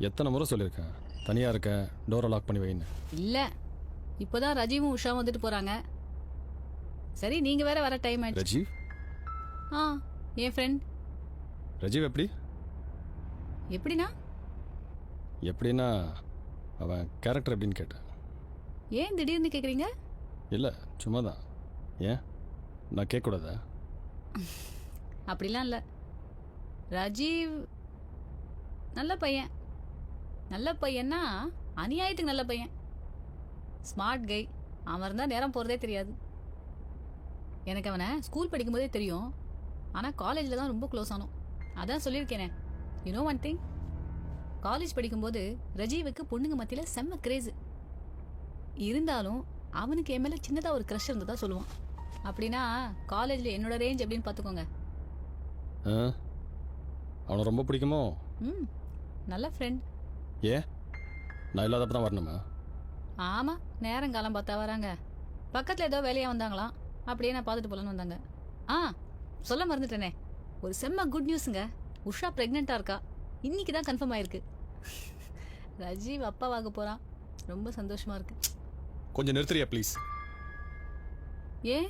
எத்தனை முறை சொல்லியிருக்கேன் தனியாக இருக்கேன், டோரை லாக் பண்ணி வைன்னு. இல்லை, இப்போதான் ரஜீவும் உஷாவும் வந்துட்டு போகிறாங்க. சரி, நீங்கள் வேற வர டைம் ஆயிடுச்சு. ரஜீவ்? ஆ, என் ஃப்ரெண்ட். ரஜீவ் எப்படி? எப்படின்னா? எப்படின்னா அவன் கேரக்டர் எப்படின்னு கேட்டேன். ஏன் திடீர்னு கேட்குறீங்க? இல்லை, சும்மா தான். ஏன் நான் கேட்கக்கூடாதா? அப்படிலாம் இல்லை. ராஜீவ் நல்ல பையன். நல்ல பையன்னா அநியாயத்துக்கு நல்ல பையன். Smart guy. அவன் இருந்தால் நேரம் போகிறதே தெரியாது. எனக்கு அவனை ஸ்கூல் படிக்கும்போதே தெரியும். ஆனால் காலேஜில் தான் ரொம்ப க்ளோஸ் ஆனோம். அதான் சொல்லியிருக்கேனே. யூனோ ஒன் திங், காலேஜ் படிக்கும்போது ரஜீவுக்கு பொண்ணுங்க மத்தியில் செம்ம கிரேஸு. இருந்தாலும் அவனுக்கு என் மேலே சின்னதாக ஒரு க்ரஷ் இருந்ததா சொல்லுவான். அப்படின்னா காலேஜில் என்னோட ரேஞ்ச் எப்படின்னு பார்த்துக்கோங்க. அவனை ரொம்ப பிடிக்குமோ? ம், நல்ல ஃப்ரெண்ட். ஏன் நான் இல்லாதப்ப தான் வரணுமா? ஆமாம், நேரங்காலம் பார்த்தா வராங்க. பக்கத்தில் ஏதோ வேலையாக வந்தாங்களாம். அப்படியே நான் பார்த்துட்டு போகலான்னு வந்தாங்க. ஆ, சொல்ல மறந்துட்டேனே, ஒரு செம்ம குட் நியூஸுங்க. உஷா ப்ரெக்னெண்ட்டாக இருக்கா. இன்னைக்கு தான் கன்ஃபார்ம் ஆயிருக்கு. ரஜீவ் அப்பாவாக போகிறான். ரொம்ப சந்தோஷமாக இருக்கு. கொஞ்சம் நிறுத்துறியா ப்ளீஸ்? ஏன்,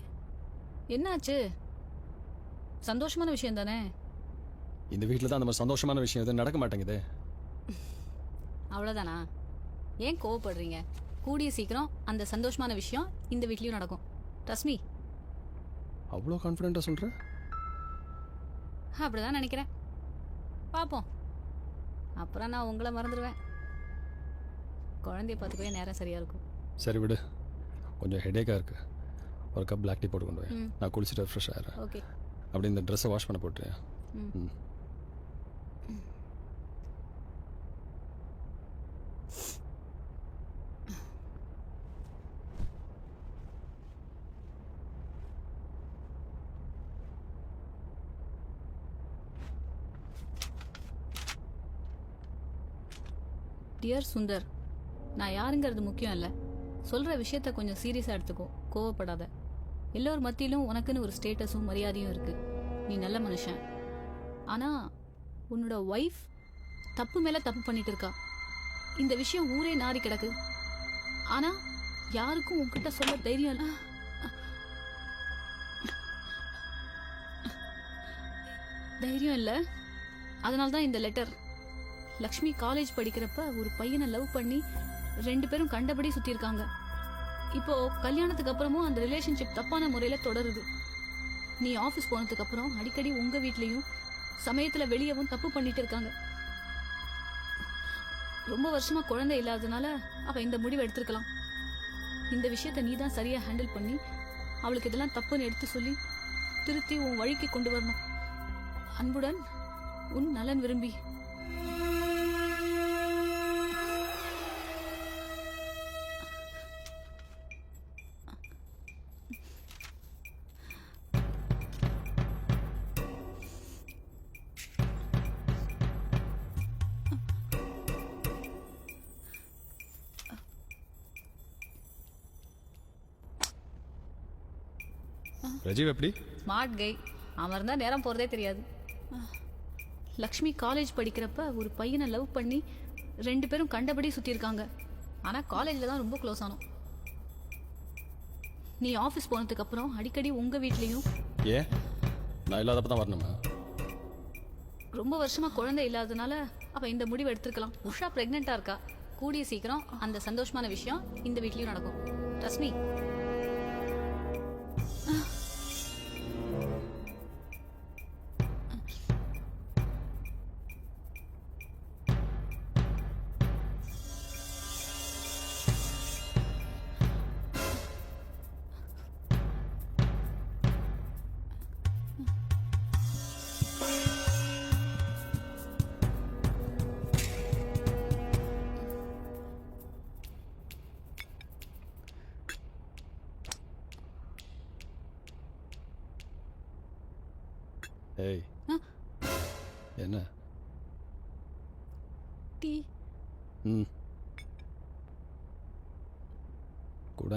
என்னாச்சு? சந்தோஷமான விஷயம் தானே. இந்த வீட்டில் தான் அந்த மாதிரி சந்தோஷமான விஷயம் எதுவும் நடக்க மாட்டேங்குது. அவ்வளோதானா? ஏன் கோவப்படுறீங்க? கூடிய சீக்கிரம் அந்த சந்தோஷமான விஷயம் இந்த வீட்லேயும் நடக்கும். ரஸ்மி, அவ்வளோ கான்ஃபிடென்ட்டாக சொல்கிறேன்? அப்படிதான் நினைக்கிறேன். பார்ப்போம். அப்புறம் நான் உங்களை மறந்துடுவேன். குழந்தைய பார்த்துக்கவே நேரம் சரியாக இருக்கும். சரி விடு, கொஞ்சம் ஹெடேக்காக இருக்கு. ஒரு கப் பிளாக் டீ போட்டு கொண்டு போய் நான் குளிச்சுட்டு ஃப்ரெஷ் ஆகிறேன். ஓகே. அப்படி இந்த ட்ரெஸ்ஸை வாஷ் பண்ண போட்டுறேன். ம். டியர் சுந்தர், நான் யாருங்கிறது முக்கியம் இல்லை. சொல்கிற விஷயத்த கொஞ்சம் சீரியஸாக எடுத்துக்கோ. கோவப்படாத. எல்லோர் மத்தியிலும் உனக்குன்னு ஒரு ஸ்டேட்டஸும் மரியாதையும் இருக்குது. நீ நல்ல மனுஷன். ஆனால் உன்னோட ஒய்ஃப் தப்பு மேலே தப்பு பண்ணிட்டு இருக்கா. இந்த விஷயம் ஊரே நாரி கிடக்கு. ஆனால் யாருக்கும் உன்கிட்ட சொல்ல தைரியம் இல்லை. தைரியம் இல்லை. அதனால தான் இந்த லெட்டர். லக்ஷ்மி காலேஜ் படிக்கிறப்ப ஒரு பையனை லவ் பண்ணி 2 பேரும் கண்டபடி சுற்றிருக்காங்க. இப்போ கல்யாணத்துக்கு அப்புறமும் அந்த ரிலேஷன்ஷிப் தப்பான முறையில் தொடருது. நீ ஆஃபீஸ் போனதுக்கு அப்புறம் அடிக்கடி உங்கள் வீட்லேயும் சமயத்தில் வெளியவும் தப்பு பண்ணிட்டு இருக்காங்க. ரொம்ப வருஷமாக குழந்தை இல்லாததுனால அவள் இந்த முடிவை எடுத்திருக்கலாம். இந்த விஷயத்த நீ தான் சரியாக ஹேண்டில் பண்ணி அவளுக்கு இதெல்லாம் தப்புன்னு எடுத்து சொல்லி திருத்தி உன் வழிக்கு கொண்டு வரணும். அன்புடன், உன் நலன் விரும்பி. ரஜீவ் எப்படி? Smart guy. அவன் இருந்தால் நேரம் போகிறதே தெரியாது. லக்ஷ்மி காலேஜ் படிக்கிறப்ப ஒரு பையனை லவ் பண்ணி 2 பேரும் கண்டபடி சுற்றிருக்காங்க. ஆனால் காலேஜில் தான் ரொம்ப க்ளோஸ் ஆனோம். நீ ஆஃபீஸ் போனதுக்கு அப்புறம் அடிக்கடி உங்கள் வீட்லேயும். ஏன் நான் இல்லாதப்ப தான் வரணுமா? ரொம்ப வருஷமாக குழந்தை இல்லாததுனால அவள் இந்த முடிவு எடுத்திருக்கலாம். உஷா ப்ரெக்னெண்ட்டாக இருக்கா. கூடிய சீக்கிரம் அந்த சந்தோஷமான விஷயம் இந்த வீட்லேயும் நடக்கும். ரஸ்மி, ஏய், என்ன? டீ. ம், கூட.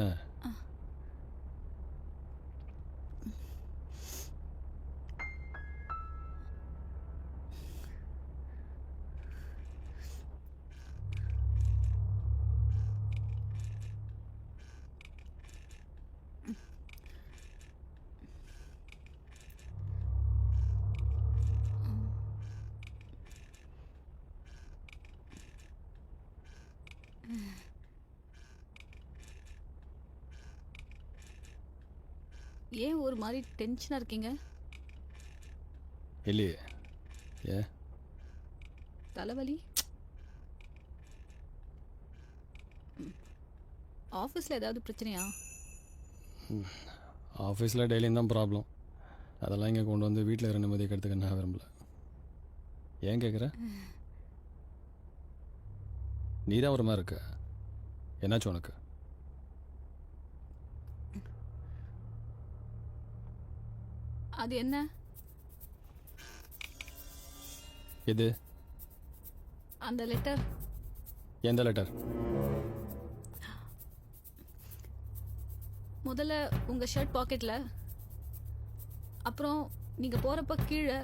ஏன் ஒரு மாதிரி டென்ஷனாக இருக்கீங்க? இல்லையே. ஏன்? தலைவலி? ஆஃபீஸில் ஏதாவது பிரச்சனையா? ஆஃபீஸில் டெய்லியும் தான் ப்ராப்ளம். அதெல்லாம் இங்கே கொண்டு வந்து வீட்டில் இருக்கிற நிம்மதியை கெடுத்துக்க நான் விரும்பல. ஏன் கேட்குற? நீ தான் ஒரு மாதிரி இருக்க. என்னாச்சு உனக்கு? அது என்ன? எது? அந்த லெட்டர். எந்த லெட்டர்? முதல்ல உங்கள் ஷர்ட் பாக்கெட்டில், அப்புறம் நீங்கள் போகிறப்ப கீழே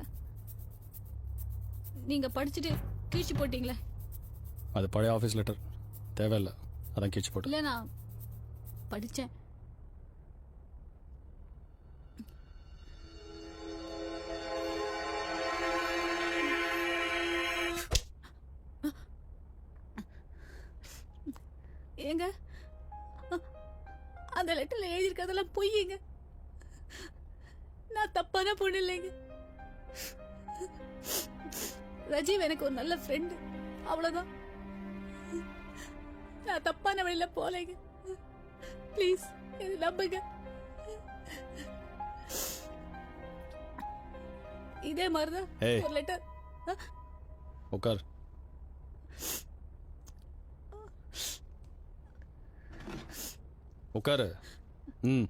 நீங்கள் படிச்சுட்டு கீழ்ச்சி போட்டிங்களே. அது பழைய ஆஃபீஸ் லெட்டர், தேவையில்லை, அதான் கீழ்ச்சி போட்டு. இல்லை, நான் படித்தேன். ஏங்க, அந்த லெட்டரில் எழுதியிருக்கிறதெல்லாம் பொய்யுங்க. நான் தப்பான பொண்ணு இல்லைங்க. ரஜீவ் எனக்கு ஒரு நல்ல ஃப்ரெண்டு, அவ்வளோதான். நான் தப்பான வழியில போலைங்க. ப்ளீஸ் என்ன நம்புங்க. இதே மாதிரிதான் ஒரு லெட்டர். உட்கார். உட்காரு. ம்.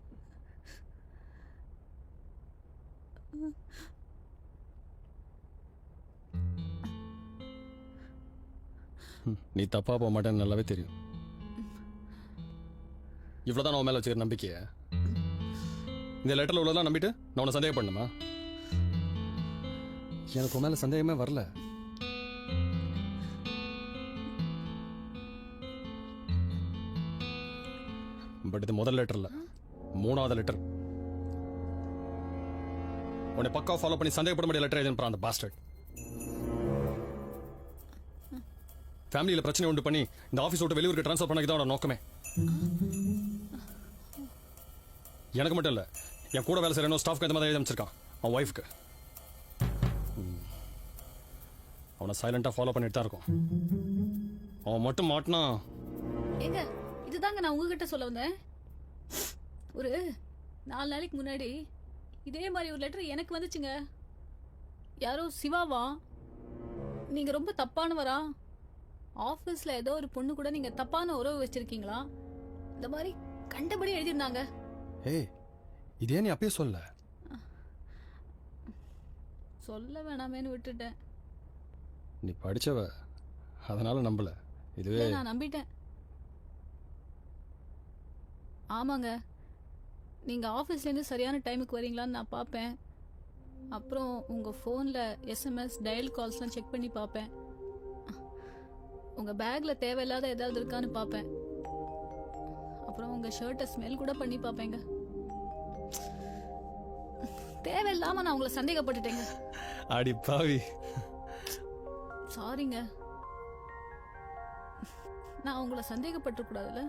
நீ தப்பா போக மாட்டேன்னு நல்லாவே தெரியும். இவ்வளோதான் நான் மேலே வச்சுக்கிற நம்பிக்கைய. இந்த லெட்டரில் உள்ளதெல்லாம் நம்பிட்டு நான் உன்னை சந்தேகம் பண்ணுமா? எனக்கு உன் மேலே சந்தேகமே வரல. பட் இது முதல் லெட்டர் இல்ல, 3வது லெட்டர். உன்னை பக்கா ஃபாலோ பண்ணி சந்தேகப்பட முடிய லெட்டர் எழுதி அந்த பாஸ்டர்ட். ஃபேமிலியில் பிரச்சனை உண்டு பண்ணி இந்த ஆஃபீஸ் விட்டு வெளியூருக்கு ட்ரான்ஸ்ஃபர் பண்ணி தான் நோக்கமே. எனக்கு மட்டும் இல்லை, என் கூட வேலை செய்யற ஸ்டாஃப்க்கு இந்த மாதிரி எழுதி அமைச்சிருக்கான் அவன் ஒய்ஃப்க்கு. அவனை சைலண்டாக ஃபாலோ பண்ணிட்டு தான் இருக்கும். அவன் மட்டும் மாட்டினா. ஏங்க, இதுதாங்க நான் உங்ககிட்ட சொல்ல வந்தேன். ஒரு 4 நாளைக்கு முன்னாடி இதே மாதிரி ஒரு லெட்டர் எனக்கு வந்துச்சுங்க. யாரோ சிவாவா, நீங்க ரொம்ப தப்பானவரா, ஆஃபீஸில் ஏதோ ஒரு பொண்ணு கூட நீங்க தப்பான உறவு வச்சிருக்கீங்களா, இந்த மாதிரி கண்டபடி எழுதியிருந்தாங்க. ஏய், இதே நீ அப்பயே சொல்ல வேணாமேன்னு விட்டுட்டேன். நீ படிச்சவ, அதனால நம்பல. இதுவே நான் நம்பிட்டேன். ஆமாங்க, நீங்கள் ஆஃபீஸ்லேருந்து சரியான டைமுக்கு வரீங்களான்னு நான் பார்ப்பேன். அப்புறம் உங்கள் ஃபோனில் எஸ்எம்எஸ் டயல் கால்ஸ்லாம் செக் பண்ணி பார்ப்பேன். உங்கள் பேக்கில் தேவையில்லாத ஏதாவது இருக்கான்னு பார்ப்பேன். அப்புறம் உங்கள் ஷர்ட்டை ஸ்மெல் கூட பண்ணி பார்ப்பேங்க. தேவையில்லாமல் நான் உங்களை சந்தேகப்பட்டுட்டேங்க. அடி பாவி. சாரிங்க, நான் உங்களை சந்தேகப்பட்டுக்கூடாதுல்ல.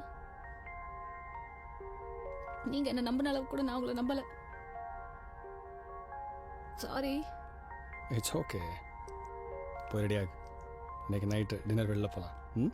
நீங்க என்ன நம்பின அளவு கூட நான் உங்களை நம்பல. சாரி. It's okay. போய் ரெடியாக, இன்னைக்கு நைட்டு டின்னர் வெளில போகலாம். ம்.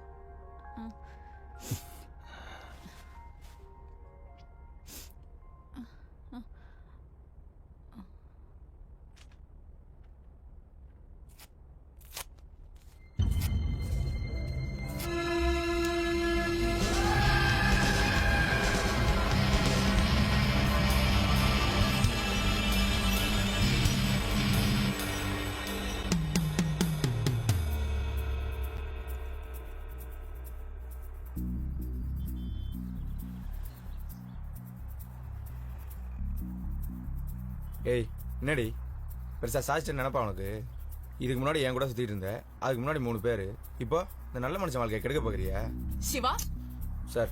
ஏய், என்னடி பெருசாக சாதிச்சுட்டு நினைப்பா உனக்கு? இதுக்கு முன்னாடி என் கூட சுற்றிட்டு இருந்தேன், அதுக்கு முன்னாடி 3 பேர். இப்போ இந்த நல்ல மனுஷன் வாழ்க்கையை கெடுக்க பார்க்குறியா? சிவா சார்,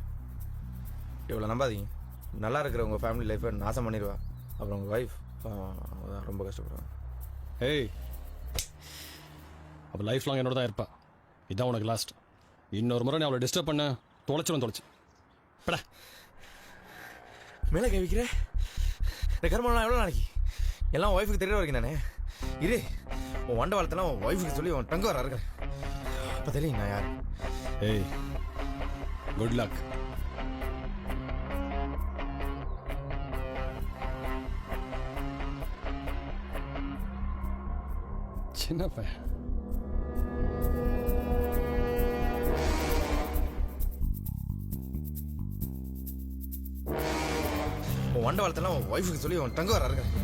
இவ்வளோ நம்பாதீங்க. நல்லா இருக்கிற உங்கள் ஃபேமிலி லைஃப்பை நாசம் பண்ணிடுவா. அப்புறம் உங்கள் ஒய்ஃப் ரொம்ப கஷ்டப்படுவாங்க. ஏய், அவள் லைஃப் லாங் என்னோட தான் இருப்பா. இதுதான் உனக்கு லாஸ்ட். இன்னொரு முறை நீ அவளை டிஸ்டர்ப் பண்ண தொலைச்சு படா. மேலே கை வைக்கிற இந்த கர்மம்லாம் எவ்வளோ நாளைக்கு எல்லாம் ஒய்ஃபுக்கு தெரிய வரைக்கும் தானே. இரு உன் வண்டை வாழ்த்தெல்லாம் உன் ஒய்ஃபுக்கு சொல்லி உன் டங்க வர இருக்கிறேன். அப்போ தெரியும் நான் யார். ஏய் குட் லக். சின்ன பையன். உன் வண்டை வாழ்த்தெல்லாம் உன் ஒய்ஃபுக்கு சொல்லி உன் டங்க வர இருக்கிறேன்.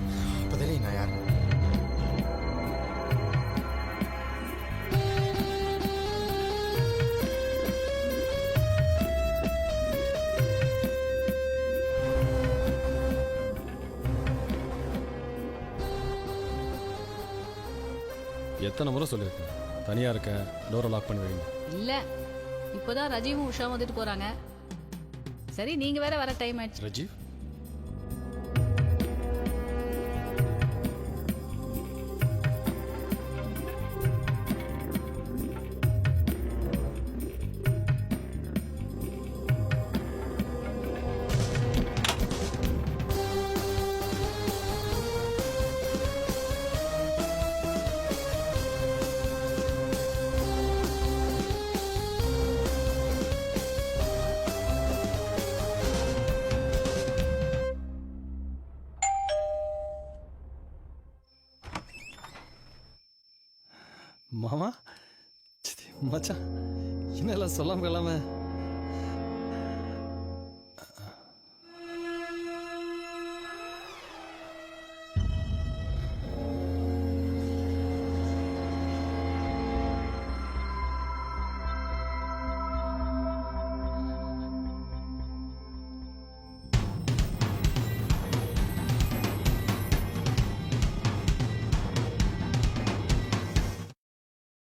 அப்போ தெரியும் நான் யார். எத்தனை முறை சொல்லியிருக்கேன் தனியாக இருக்க டோரை லாக் பண்ணி வைங்க. இல்ல இப்போதான் ரஜீவும் உஷாவும் வந்துட்டு போறாங்க. சரி நீங்க வேற வர டைம் ஆயிடுச்சு. ரஜீவ் மாமா சித்தி, மச்சான் என்னெல்லாம் சொல்லாம